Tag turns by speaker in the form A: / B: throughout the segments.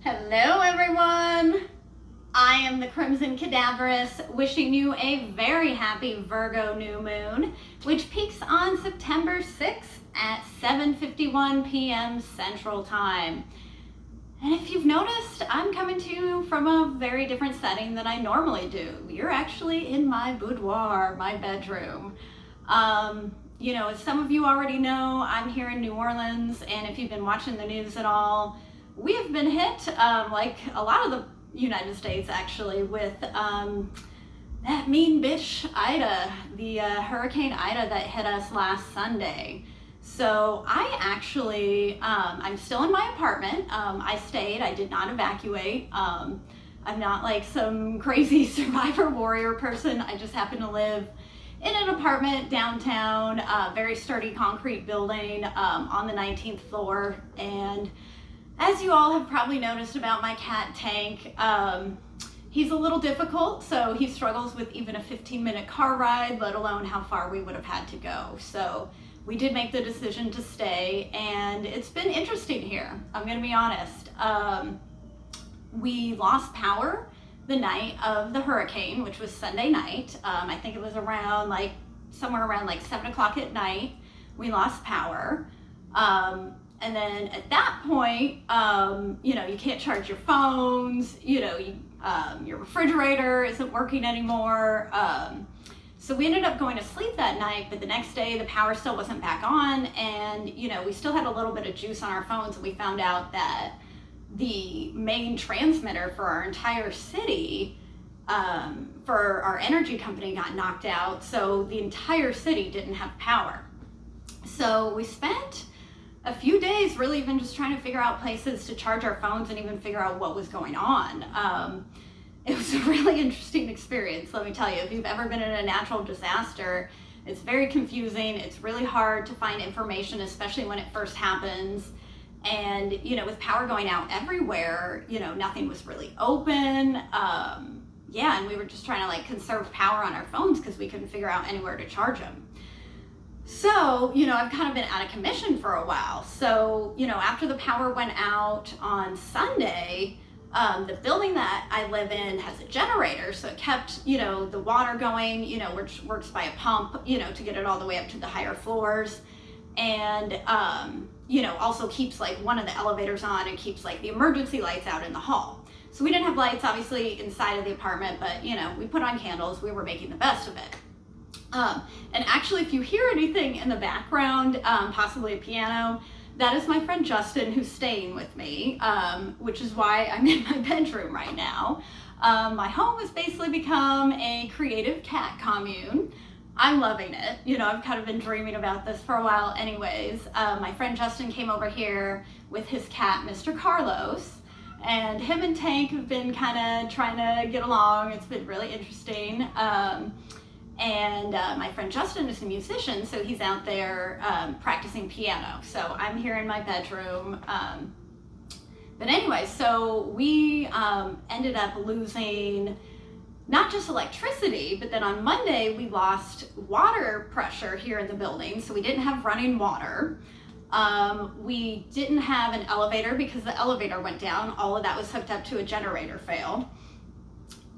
A: Hello everyone! I am the CrimsonCadaveress, wishing you a very happy Virgo New Moon, which peaks on September 6th at 7:51 p.m. Central Time. And if you've noticed, I'm coming to you from a very different setting than I normally do. You're actually in my boudoir, my bedroom. As some of you already know, I'm here in New Orleans, and if you've been watching the news at all, we have been hit, like a lot of the United States actually, with that mean bitch Ida, the Hurricane Ida that hit us last Sunday. So I actually, I'm still in my apartment. I stayed, I did not evacuate. I'm not like some crazy survivor warrior person. I just happen to live in an apartment downtown, very sturdy concrete building on the 19th floor. And as you all have probably noticed about my cat Tank, he's a little difficult, so he struggles with even a 15-minute car ride, let alone how far we would have had to go. So we did make the decision to stay, and it's been interesting here, I'm gonna be honest. We lost power the night of the hurricane, which was Sunday night. I think it was around somewhere around 7 o'clock at night, we lost power. And then at that point, you can't charge your phones, your refrigerator isn't working anymore. So we ended up going to sleep that night, but the next day the power still wasn't back on, and we still had a little bit of juice on our phones, and we found out that the main transmitter for our entire city, for our energy company, got knocked out, so the entire city didn't have power. So we spent a few days really even just trying to figure out places to charge our phones and even figure out what was going on. It was a really interesting experience, let me tell you. If you've ever been in a natural disaster, it's very confusing. It's really hard to find information, especially when it first happens. And, with power going out everywhere, nothing was really open. And we were just trying to conserve power on our phones because we couldn't figure out anywhere to charge them. So, I've kind of been out of commission for a while. So, after the power went out on Sunday, the building that I live in has a generator. So it kept, the water going, which works by a pump, to get it all the way up to the higher floors. And, also keeps one of the elevators on and keeps the emergency lights out in the hall. So we didn't have lights obviously inside of the apartment, but, we put on candles. We were making the best of it. And actually, if you hear anything in the background, possibly a piano, that is my friend Justin, who's staying with me, which is why I'm in my bedroom right now. My home has basically become a creative cat commune. I'm loving it. I've kind of been dreaming about this for a while anyways. My friend Justin came over here with his cat, Mr. Carlos, and him and Tank have been kind of trying to get along. It's been really interesting. And my friend Justin is a musician, so he's out there practicing piano. So I'm here in my bedroom. But anyway, so we ended up losing not just electricity, but then on Monday we lost water pressure here in the building. So we didn't have running water. We didn't have an elevator because the elevator went down. All of that was hooked up to a generator fail.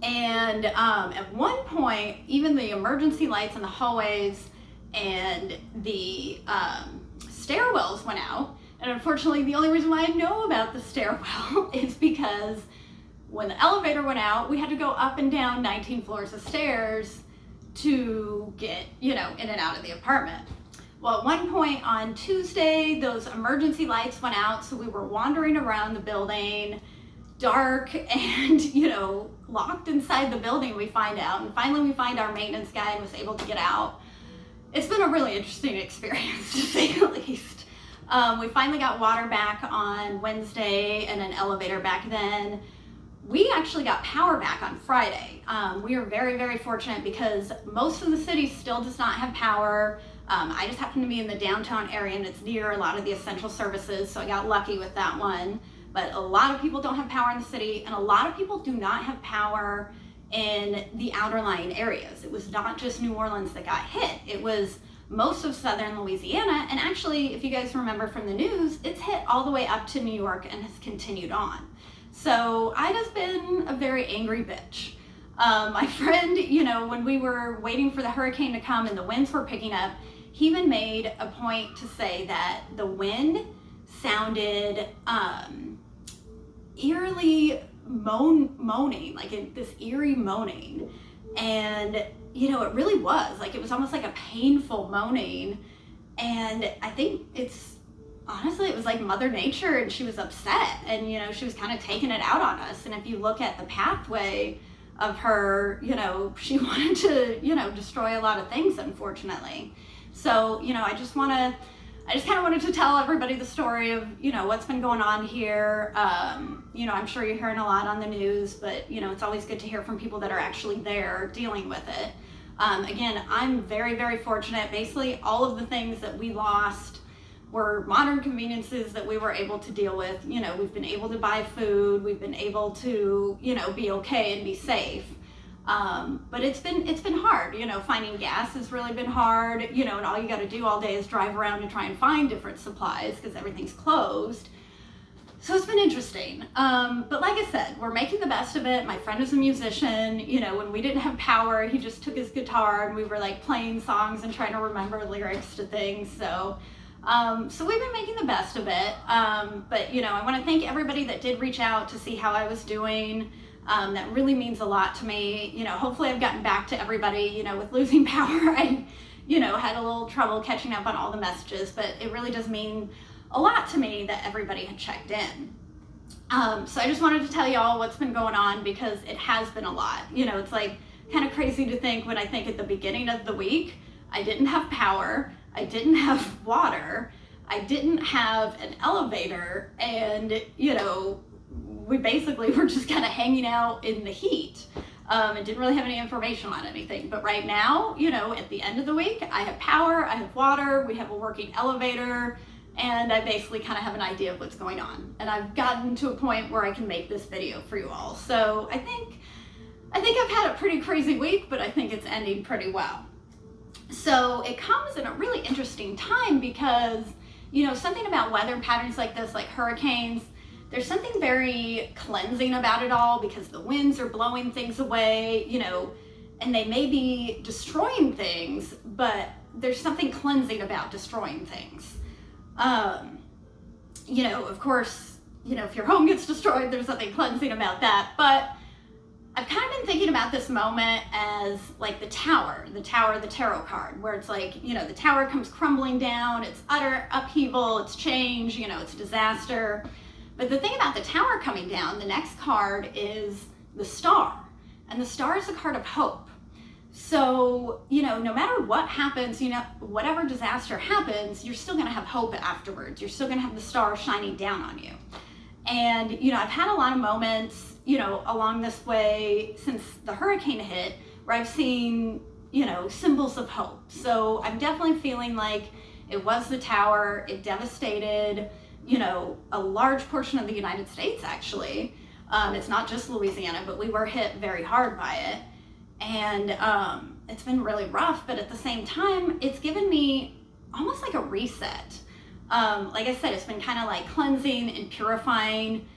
A: And at one point, even the emergency lights in the hallways and the stairwells went out. And unfortunately, the only reason why I know about the stairwell is because when the elevator went out, we had to go up and down 19 floors of stairs to get, in and out of the apartment. Well, at one point on Tuesday, those emergency lights went out, so we were wandering around the building, dark and, locked inside the building, we find out. And finally we find our maintenance guy and was able to get out. It's been a really interesting experience, to say the least. We finally got water back on Wednesday and an elevator back then. We actually got power back on Friday. We are very, very fortunate because most of the city still does not have power. I just happen to be in the downtown area and it's near a lot of the essential services, so I got lucky with that one. But a lot of people don't have power in the city, and a lot of people do not have power in the outer lying areas. It was not just New Orleans that got hit. It was most of southern Louisiana, and actually, if you guys remember from the news, it's hit all the way up to New York and has continued on. So I just been a very angry bitch. My friend, when we were waiting for the hurricane to come and the winds were picking up, he even made a point to say that the wind sounded eerily moaning, like this eerie moaning. And, it really was. Like, it was almost like a painful moaning. And I think honestly, it was like Mother Nature, and she was upset, and she was kind of taking it out on us. And if you look at the pathway of her, she wanted to destroy a lot of things, unfortunately. So I just kind of wanted to tell everybody the story of what's been going on here. I'm sure you're hearing a lot on the news, but it's always good to hear from people that are actually there dealing with it. Again, I'm very, very fortunate. Basically all of the things that we lost were modern conveniences that we were able to deal with. We've been able to buy food, we've been able to, be okay and be safe. But it's been hard, finding gas has really been hard, and all you got to do all day is drive around and try and find different supplies because everything's closed. So it's been interesting. But like I said, we're making the best of it. My friend is a musician. When we didn't have power, he just took his guitar and we were like playing songs and trying to remember lyrics to things. So we've been making the best of it. But I want to thank everybody that did reach out to see how I was doing. That really means a lot to me. Hopefully I've gotten back to everybody. With losing power, I, had a little trouble catching up on all the messages, but it really does mean a lot to me that everybody had checked in. So I just wanted to tell y'all what's been going on, because it has been a lot. It's like kind of crazy to think when I think at the beginning of the week, I didn't have power, I didn't have water, I didn't have an elevator, and we basically were just kind of hanging out in the heat and didn't really have any information on anything. But right now, at the end of the week, I have power, I have water, we have a working elevator, and I basically kind of have an idea of what's going on. And I've gotten to a point where I can make this video for you all. So I think I've had a pretty crazy week, but I think it's ending pretty well. So it comes in a really interesting time because, something about weather patterns like this, like hurricanes, there's something very cleansing about it all, because the winds are blowing things away, and they may be destroying things, but there's something cleansing about destroying things. Of course, if your home gets destroyed, there's something cleansing about that. But I've kind of been thinking about this moment as like the tower, the tarot card, where it's like, the tower comes crumbling down, it's utter upheaval, it's change, it's disaster. But the thing about the tower coming down, the next card is the star. And the star is a card of hope. So, no matter what happens, whatever disaster happens, you're still going to have hope afterwards. You're still going to have the star shining down on you. And, I've had a lot of moments, along this way since the hurricane hit, where I've seen, symbols of hope. So I'm definitely feeling like it was the tower. It devastated, a large portion of the United States, actually. It's not just Louisiana, but we were hit very hard by it. And it's been really rough, but at the same time, it's given me almost like a reset. Like I said, it's been kind of like cleansing and purifying,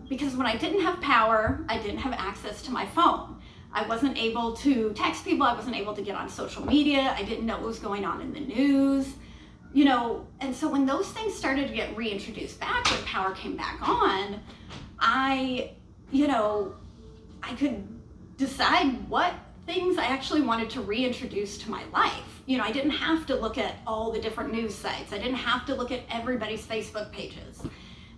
A: because when I didn't have power, I didn't have access to my phone. I wasn't able to text people, I wasn't able to get on social media, I didn't know what was going on in the news, and so when those things started to get reintroduced back, when power came back on, I could decide what things I actually wanted to reintroduce to my life. I didn't have to look at all the different news sites. I didn't have to look at everybody's Facebook pages.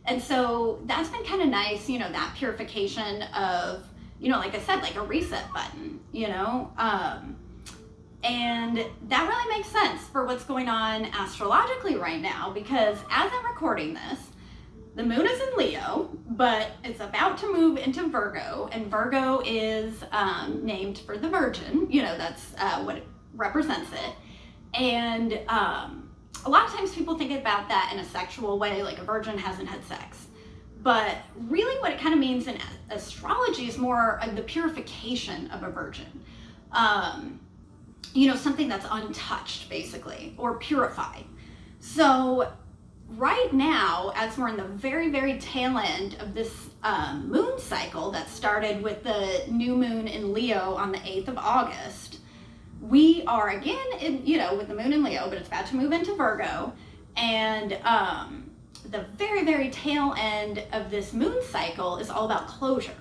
A: And so that's been kind of nice, that purification of, like I said, like a reset button, and that really makes sense for what's going on astrologically right now, because as I'm recording this, the moon is in Leo, but it's about to move into Virgo, and Virgo is named for the Virgin. That's what it represents it. And a lot of times people think about that in a sexual way, like a virgin hasn't had sex. But really what it kind of means in astrology is more of the purification of a virgin. Something that's untouched, basically, or purified. So right now, as we're in the very, very tail end of this moon cycle that started with the new moon in Leo on the 8th of August, we are again in, with the moon in Leo, but it's about to move into Virgo. And the very, very tail end of this moon cycle is all about closure.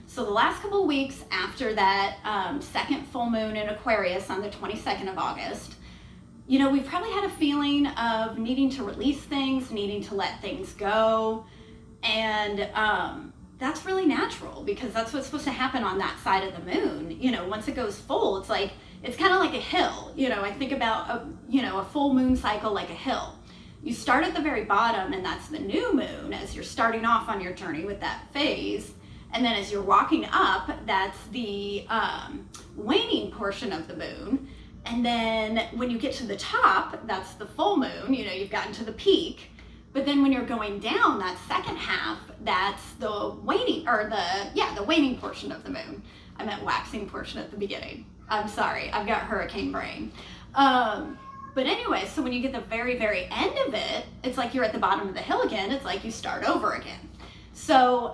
A: So the last couple of weeks after that second full moon in Aquarius on the 22nd of August, we've probably had a feeling of needing to release things, needing to let things go. And that's really natural because that's what's supposed to happen on that side of the moon. Once it goes full, it's kind of like a hill. I think about a full moon cycle like a hill. You start at the very bottom, and that's the new moon as you're starting off on your journey with that phase. And then as you're walking up, that's the waning portion of the moon. And then when you get to the top, that's the full moon, you've gotten to the peak. But then when you're going down, that second half, that's the waning, or the waning portion of the moon. I meant waxing portion at the beginning. I'm sorry, I've got hurricane brain. But anyway, so when you get the very, very end of it, it's like you're at the bottom of the hill again. It's like you start over again. So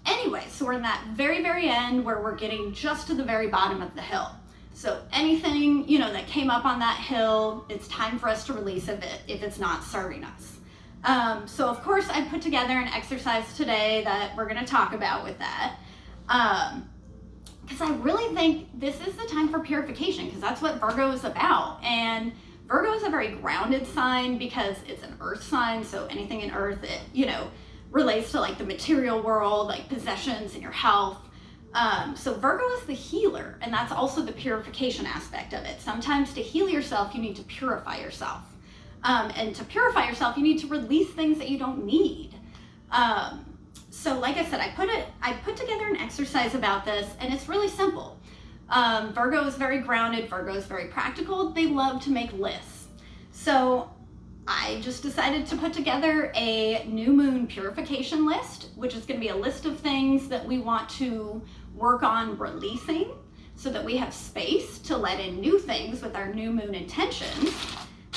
A: anyway, so we're in that very, very end where we're getting just to the very bottom of the hill. So anything, that came up on that hill, it's time for us to release it if it's not serving us. So of course I put together an exercise today that we're gonna talk about with that. Because I really think this is the time for purification, because that's what Virgo is about. And Virgo is a very grounded sign because it's an earth sign. So anything in earth, it, relates to like the material world, like possessions and your health. So Virgo is the healer, and that's also the purification aspect of it. Sometimes to heal yourself, you need to purify yourself. And to purify yourself, you need to release things that you don't need. So like I said, I put together an exercise about this, and it's really simple. Virgo is very grounded. Virgo is very practical. They love to make lists. So I just decided to put together a new moon purification list, which is going to be a list of things that we want to work on releasing so that we have space to let in new things with our new moon intentions.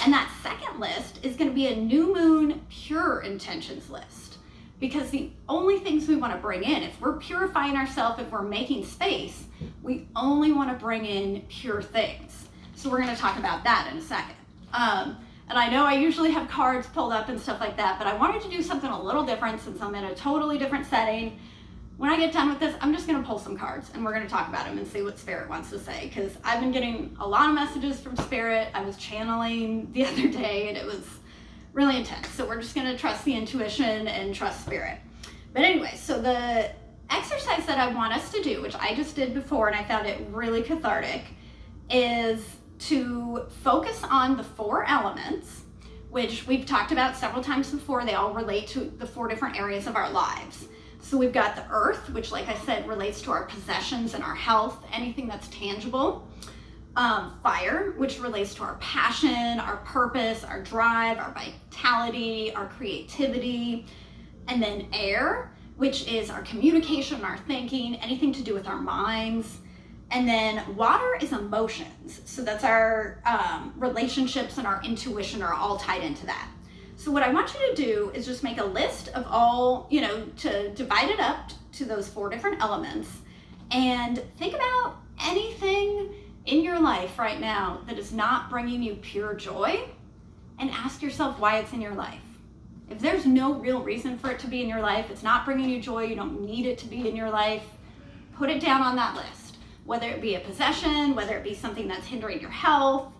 A: And that second list is going to be a new moon pure intentions list, because the only things we want to bring in, if we're purifying ourselves, if we're making space, we only want to bring in pure things. So we're going to talk about that in a second. And I know I usually have cards pulled up and stuff like that, but I wanted to do something a little different since I'm in a totally different setting. When I get done with this, I'm just going to pull some cards and we're going to talk about them and see what Spirit wants to say, because I've been getting a lot of messages from Spirit. I was channeling the other day and it was really intense. So we're just going to trust the intuition and trust Spirit. But anyway, so the exercise that I want us to do, which I just did before and I found it really cathartic, is to focus on the 4 elements, which we've talked about several times before. They all relate to the 4 different areas of our lives. So we've got the earth, which like I said, relates to our possessions and our health, anything that's tangible. Fire, which relates to our passion, our purpose, our drive, our vitality, our creativity. And then air, which is our communication, our thinking, anything to do with our minds. And then water is emotions. So that's our relationships and our intuition are all tied into that. So what I want you to do is just make a list of all, to divide it up to those 4 different elements, and think about anything in your life right now that is not bringing you pure joy, and ask yourself why it's in your life. If there's no real reason for it to be in your life, it's not bringing you joy, you don't need it to be in your life, put it down on that list. Whether it be a possession, whether it be something that's hindering your health,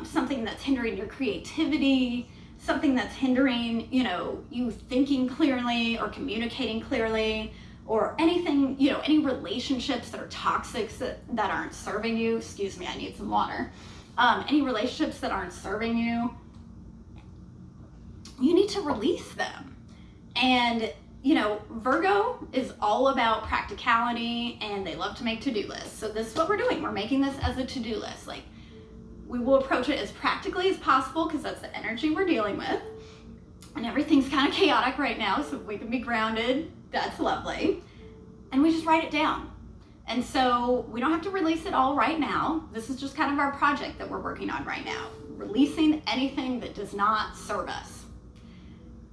A: something that's hindering your creativity, something that's hindering, you thinking clearly or communicating clearly, or anything, any relationships that are toxic that aren't serving you. Excuse me, I need some water. Any relationships that aren't serving you, you need to release them. And Virgo is all about practicality, and they love to make to-do lists. So this is what we're doing. We're making this as a to-do list. Like, we will approach it as practically as possible because that's the energy we're dealing with. And everything's kind of chaotic right now, so if we can be grounded, that's lovely. And we just write it down. And so we don't have to release it all right now. This is just kind of our project that we're working on right now. Releasing anything that does not serve us.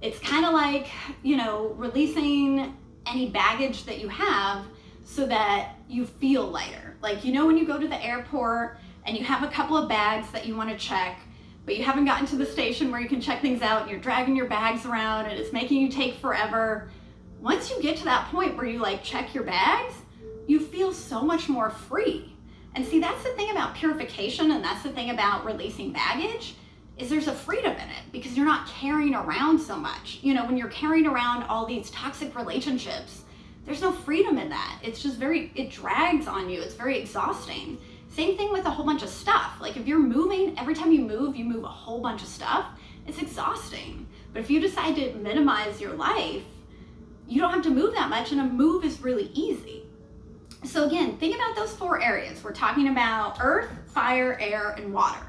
A: It's kind of like, you know, releasing any baggage that you have so that you feel lighter. Like, you know, when you go to the airport and you have a couple of bags that you want to check, but you haven't gotten to the station where you can check things out and you're dragging your bags around and it's making you take forever. Once you get to that point where you like check your bags, you feel so much more free. And see, that's the thing about purification, and that's the thing about releasing baggage, is there's a freedom in it because you're not carrying around so much. You know, when you're carrying around all these toxic relationships, there's no freedom in that. It's just it drags on you. It's very exhausting. Same thing with a whole bunch of stuff. Like if you're moving, every time you move a whole bunch of stuff, it's exhausting. But if you decide to minimize your life, you don't have to move that much, and a move is really easy. So again, think about those 4 areas. We're talking about earth, fire, air, and water.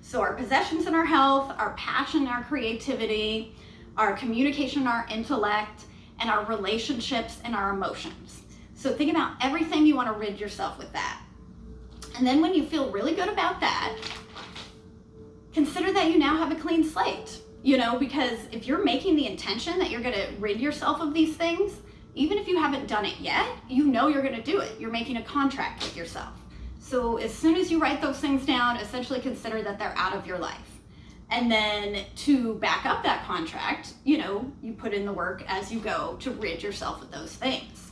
A: So our possessions and our health, our passion, our creativity, our communication, our intellect, and our relationships and our emotions. So think about everything you want to rid yourself with that. And then when you feel really good about that, consider that you now have a clean slate, you know, because if you're making the intention that you're going to rid yourself of these things, even if you haven't done it yet, you know you're going to do it. You're making a contract with yourself. So as soon as you write those things down, essentially consider that they're out of your life. And then to back up that contract, you know, you put in the work as you go to rid yourself of those things.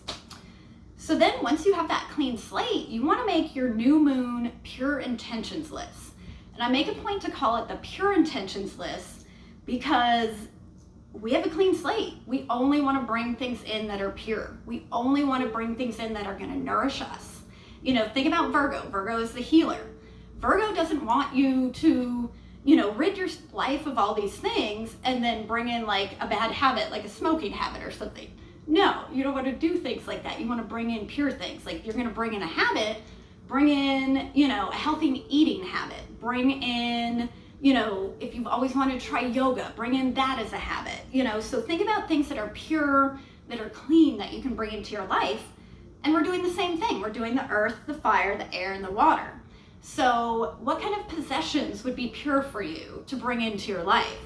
A: So then once you have that clean slate, you want to make your new moon pure intentions list. And I make a point to call it the pure intentions list because we have a clean slate. We only want to bring things in that are pure. We only want to bring things in that are going to nourish us. You know, think about Virgo. Virgo is the healer. Virgo doesn't want you to, you know, rid your life of all these things and then bring in like a bad habit, like a smoking habit or something. No, you don't want to do things like that. You want to bring in pure things. Like if you're going to bring in a habit, bring in, you know, a healthy eating habit. Bring in, you know, if you've always wanted to try yoga, bring in that as a habit. You know, so think about things that are pure, that are clean, that you can bring into your life. And we're doing the same thing. We're doing the earth, the fire, the air, and the water. So what kind of possessions would be pure for you to bring into your life?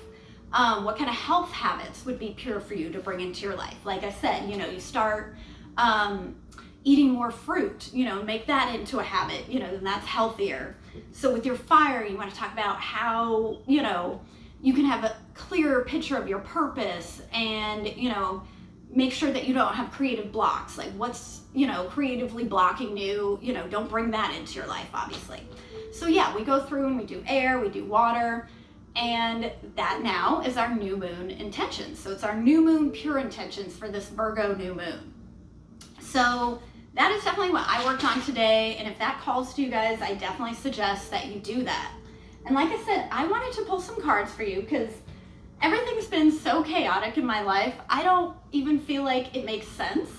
A: What kind of health habits would be pure for you to bring into your life? Like I said, you know, you start eating more fruit, you know, make that into a habit, you know, then that's healthier. So with your fire, you want to talk about how, you know, you can have a clearer picture of your purpose and, you know, make sure that you don't have creative blocks. Like what's, you know, creatively blocking you, you know, don't bring that into your life, obviously. So yeah, we go through and we do air, we do water, and that now is our new moon intentions. So it's our new moon pure intentions for this Virgo new moon. So that is definitely what I worked on today. And if that calls to you guys, I definitely suggest that you do that. And like I said, I wanted to pull some cards for you because everything's been so chaotic in my life. I don't even feel like it makes sense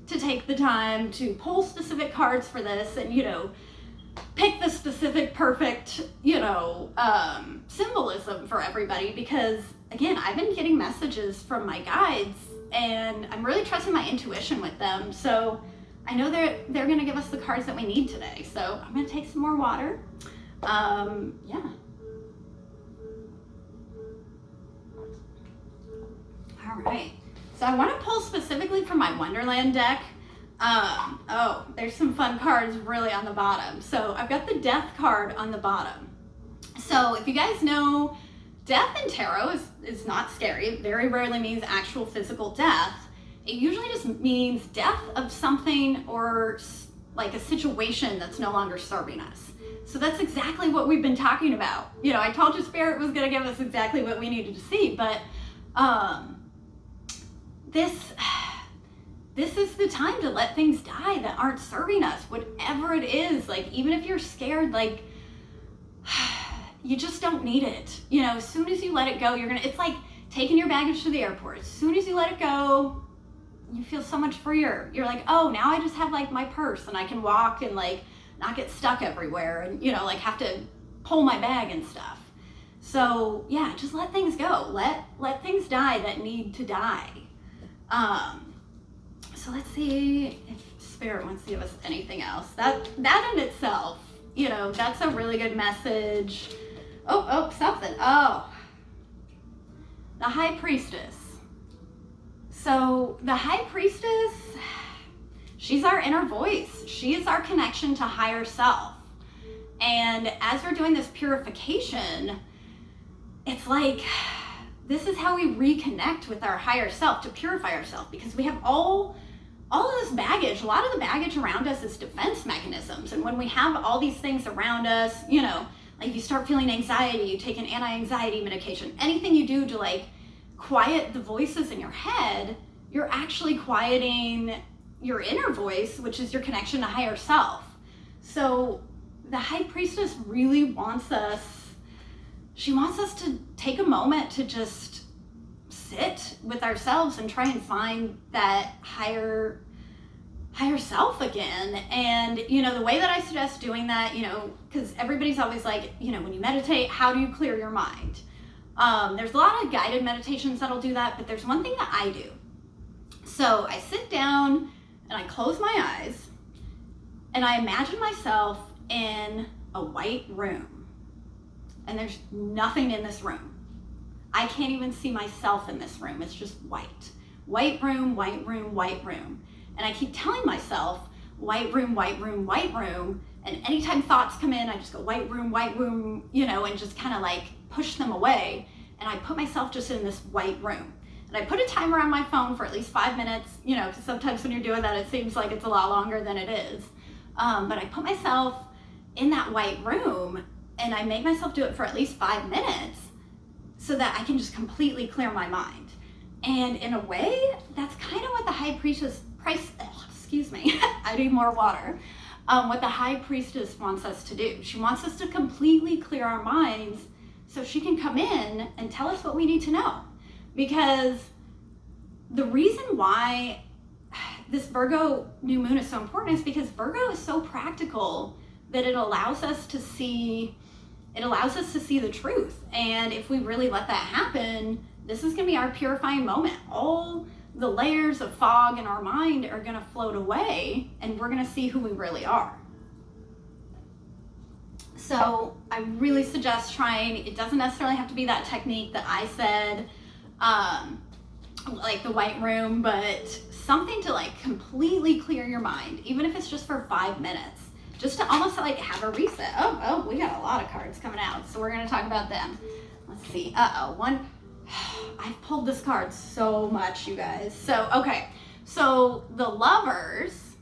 A: to take the time to pull specific cards for this and, you know, pick the specific perfect, you know, symbolism for everybody because, again, I've been getting messages from my guides and I'm really trusting my intuition with them. So I know they're going to give us the cards that we need today. So I'm going to take some more water. Yeah. All right. So I want to pull specifically from my Wonderland deck. Oh, there's some fun cards really on the bottom. So I've got the Death card on the bottom. So if you guys know, death in tarot is not scary. It very rarely means actual physical death. It usually just means death of something or like a situation that's no longer serving us. So that's exactly what we've been talking about. You know, I told you Spirit was going to give us exactly what we needed to see, but this is the time to let things die that aren't serving us, whatever it is. Like, even if you're scared, like, you just don't need it. You know, as soon as you let it go, it's like taking your baggage to the airport. As soon as you let it go, you feel so much freer. You're like, oh, now I just have like my purse and I can walk and like not get stuck everywhere and, you know, like have to pull my bag and stuff. So yeah, just let things go. Let things die that need to die. So let's see if Spirit wants to give us anything else. That in itself, you know, that's a really good message. Oh, something. Oh, the High Priestess. So the High Priestess, she's our inner voice. She is our connection to higher self. And as we're doing this purification, it's like, this is how we reconnect with our higher self to purify ourselves, because we have all of this baggage. A lot of the baggage around us is defense mechanisms. And when we have all these things around us, you know, like you start feeling anxiety, you take an anti-anxiety medication, anything you do to like quiet the voices in your head, you're actually quieting your inner voice, which is your connection to higher self. So the High Priestess really wants us, she wants us to take a moment to just sit with ourselves and try and find that higher self again. And, you know, the way that I suggest doing that, you know, because everybody's always like, you know, when you meditate, how do you clear your mind? There's a lot of guided meditations that'll do that, but there's one thing that I do. So I sit down and I close my eyes and I imagine myself in a white room, and there's nothing in this room. I can't even see myself in this room. It's just white. White room, white room, white room. And I keep telling myself, white room, white room, white room. And anytime thoughts come in, I just go white room, you know, and just kind of like push them away. And I put myself just in this white room. And I put a timer on my phone for at least 5 minutes, you know, because sometimes when you're doing that, it seems like it's a lot longer than it is. But I put myself in that white room and I make myself do it for at least 5 minutes so that I can just completely clear my mind. And in a way, that's kind of what the High Priestess, I need more water. What the High Priestess wants us to do. She wants us to completely clear our minds so she can come in and tell us what we need to know. Because the reason why this Virgo new moon is so important is because Virgo is so practical that it allows us to see the truth. And if we really let that happen, this is going to be our purifying moment. All the layers of fog in our mind are going to float away and we're going to see who we really are. So I really suggest trying, it doesn't necessarily have to be that technique that I said, like the white room, but something to like completely clear your mind, even if it's just for 5 minutes, just to almost like have a reset. Oh, we got a lot of cards coming out, so we're going to talk about them. Let's see. I've pulled this card so much, you guys. So, okay. So the Lovers,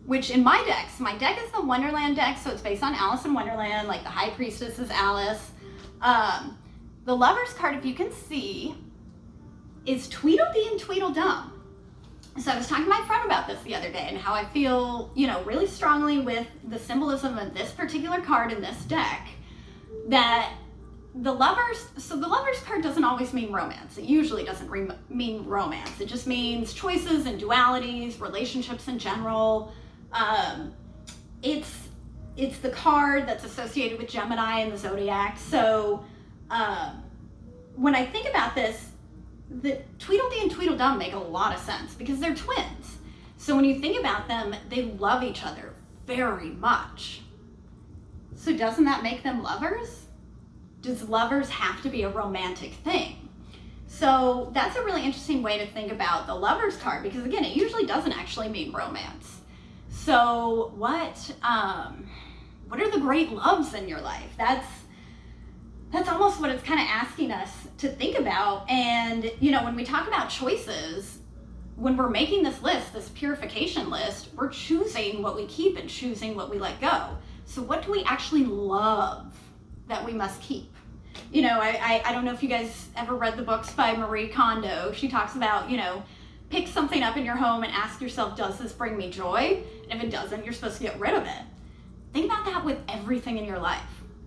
A: which in my deck is the Wonderland deck, so it's based on Alice in Wonderland, like the High Priestess is Alice. The Lovers card, if you can see, is Tweedledee and Tweedledum. So I was talking to my friend about this the other day and how I feel, you know, really strongly with the symbolism of this particular card in this deck, that the Lovers card doesn't always mean romance. It usually doesn't mean romance. It just means choices and dualities, relationships in general. It's the card that's associated with Gemini and the zodiac. So when I think about this, the Tweedledee and Tweedledum make a lot of sense because they're twins. So when you think about them, they love each other very much. So doesn't that make them lovers? Does lovers have to be a romantic thing? So that's a really interesting way to think about the Lovers card, because again, it usually doesn't actually mean romance. So what are the great loves in your life? That's almost what it's kind of asking us to think about. And, you know, when we talk about choices, when we're making this list, this purification list, we're choosing what we keep and choosing what we let go. So what do we actually love that we must keep? You know, I don't know if you guys ever read the books by Marie Kondo. She talks about, you know, pick something up in your home and ask yourself, does this bring me joy? And if it doesn't, you're supposed to get rid of it. Think about that with everything in your life.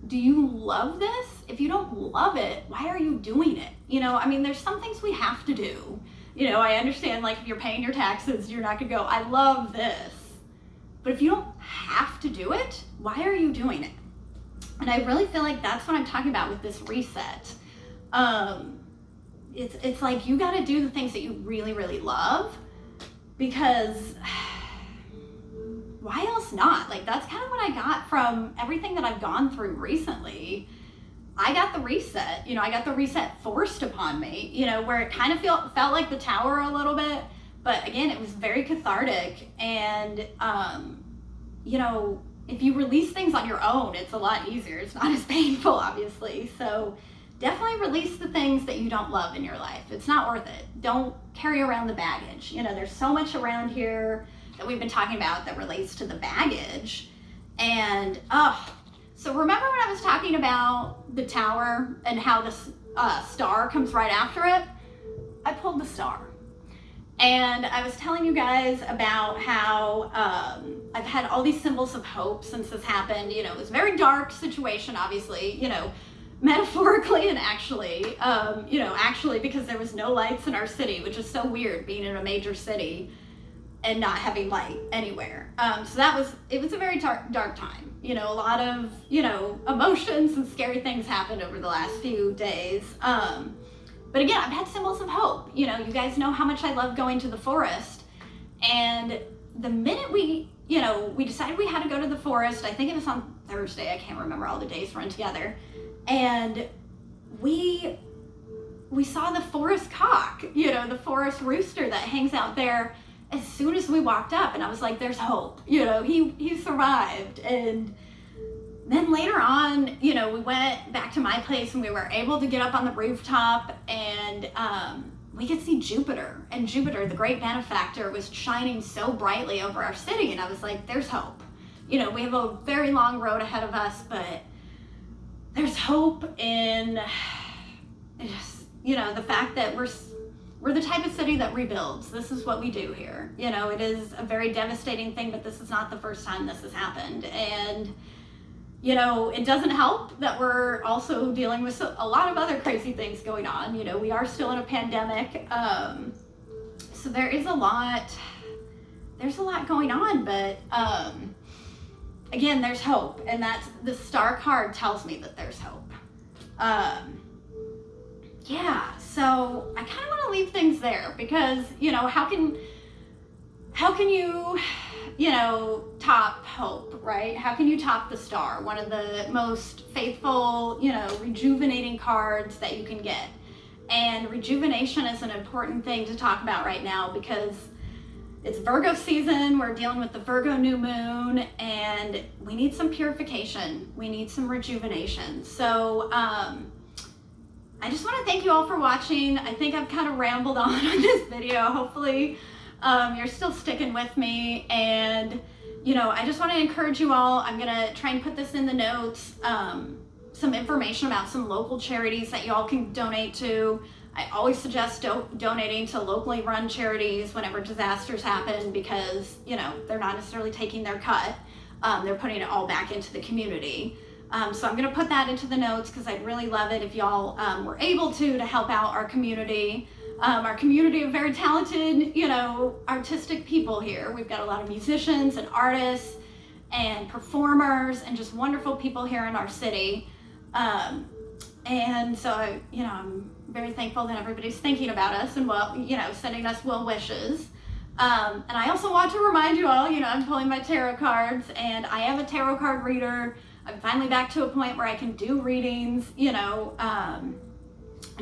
A: Do you love this? If you don't love it, why are you doing it? You know, I mean, there's some things we have to do. You know, I understand, like, if you're paying your taxes, you're not gonna go, I love this. But if you don't have to do it, why are you doing it? And I really feel like that's what I'm talking about with this reset. It's like you gotta do the things that you really, really love, because why else not? Like, that's kind of what I got from everything that I've gone through recently. I got the reset. I got the reset forced upon me, where it kind of felt like the Tower a little bit, but again, it was very cathartic. And if you release things on your own, it's a lot easier. It's not as painful, obviously. So definitely release the things that you don't love in your life. It's not worth it. Don't carry around the baggage. There's so much around here that we've been talking about that relates to the baggage. And so remember when I was talking about the Tower and how this star comes right after it? I pulled the star. And I was telling you guys about how I've had all these symbols of hope since this happened. It was a very dark situation, obviously, metaphorically and actually, because there was no lights in our city, which is so weird, being in a major city and not having light anywhere. So it was a very dark time. A lot of, emotions and scary things happened over the last few days. But again, I've had symbols of hope. You guys know how much I love going to the forest. And the minute we decided we had to go to the forest, I think it was on Thursday, I can't remember, all the days run together. And we saw the forest cock, the forest rooster that hangs out there as soon as we walked up. And I was like, there's hope, he survived. And then later on, we went back to my place and we were able to get up on the rooftop and we could see Jupiter. And Jupiter, the great benefactor, was shining so brightly over our city. And I was like, there's hope. We have a very long road ahead of us, but there's hope in the fact that we're the type of city that rebuilds. This is what we do here. It is a very devastating thing, but this is not the first time this has happened. And it doesn't help that we're also dealing with a lot of other crazy things going on. We are still in a pandemic. So there's a lot going on, but again, there's hope. And that's the star card tells me that there's hope. Yeah, so I kind of want to leave things there because, how can you, top hope, right? How can you top the star? One of the most faithful, rejuvenating cards that you can get. And rejuvenation is an important thing to talk about right now because it's Virgo season. We're dealing with the Virgo New Moon and we need some purification. We need some rejuvenation. So, I just want to thank you all for watching. I think I've kind of rambled on this video. Hopefully you're still sticking with me. And, I just want to encourage you all. I'm going to try and put this in the notes, some information about some local charities that y'all can donate to. I always suggest donating to locally run charities whenever disasters happen because, they're not necessarily taking their cut. They're putting it all back into the community. So I'm going to put that into the notes because I'd really love it if y'all were able to help out our community of very talented, artistic people here. We've got a lot of musicians and artists and performers and just wonderful people here in our city. And so, I'm very thankful that everybody's thinking about us and, sending us well wishes. And I also want to remind you all, I'm pulling my tarot cards and I am a tarot card reader. I'm finally back to a point where I can do readings,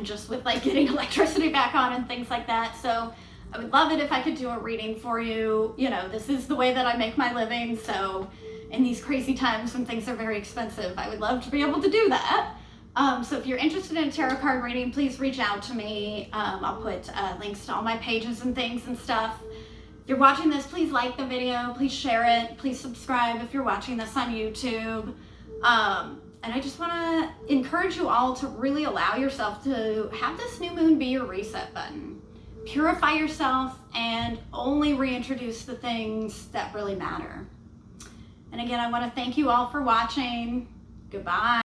A: just with getting electricity back on and things like that. So I would love it if I could do a reading for you. This is the way that I make my living. So in these crazy times when things are very expensive, I would love to be able to do that. So if you're interested in a tarot card reading, please reach out to me. I'll put links to all my pages and things and stuff. If you're watching this, please like the video, please share it, please subscribe if you're watching this on YouTube. And I just want to encourage you all to really allow yourself to have this new moon be your reset button. Purify yourself and only reintroduce the things that really matter. And again, I want to thank you all for watching. Goodbye.